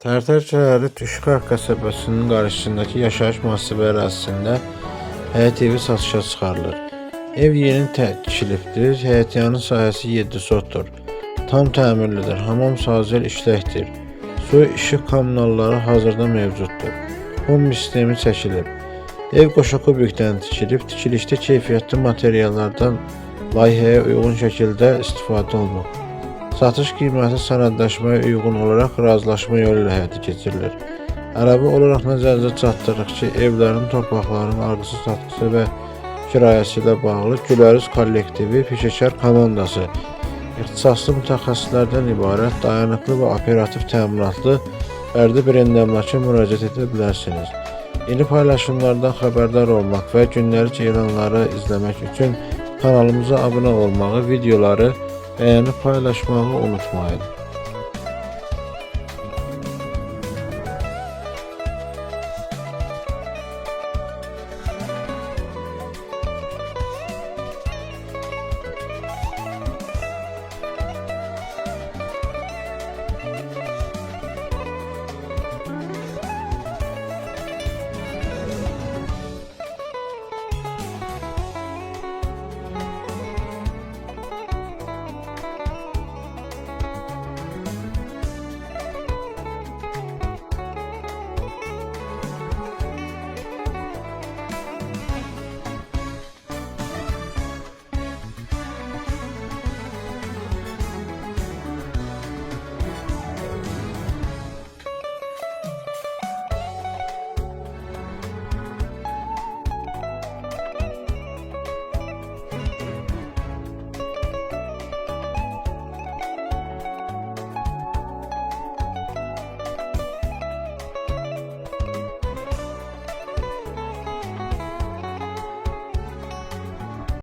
Tərtər şəhəri Tuşkar qəsəbəsinin qarşısındakı yaşayış mühasibə ərazisində həyət evi satışa çıxarılır. Ev yeni tikilibdir, həyətyanın sahəsi 7 sotdur. Tam təmirlidir, hamam sazəl işləkdir. Su, işıq kommunalları hazırda mevcuddur. Hum sistemi çəkilib. Ev qoşa kubikdən tikilib, tikilişdə keyfiyyətli materiallardan layihəyə uyğun şəkildə istifadə olunub. Satış qiyməti sənədləşməyə uyğun olaraq razılaşma yolu ilə həyata keçirilir. Əlavə olaraq nəzərinizə çatdırırıq ki, evlərin, torpaqların ardıcıl satqısı və kirayəsi ilə bağlı Güləriz kollektivi peşəkar komandası ixtisaslı mütəxəssislərdən ibarət dayanıqlı və operativ təminatlı fərdi bir endamlakı müraciət edə bilərsiniz. Yeni paylaşımlardan xəbərdar olmaq və gündəlik elanları izləmək üçün kanalımıza abunə olmağı, videoları bəyənib paylaşmağı unutmayın.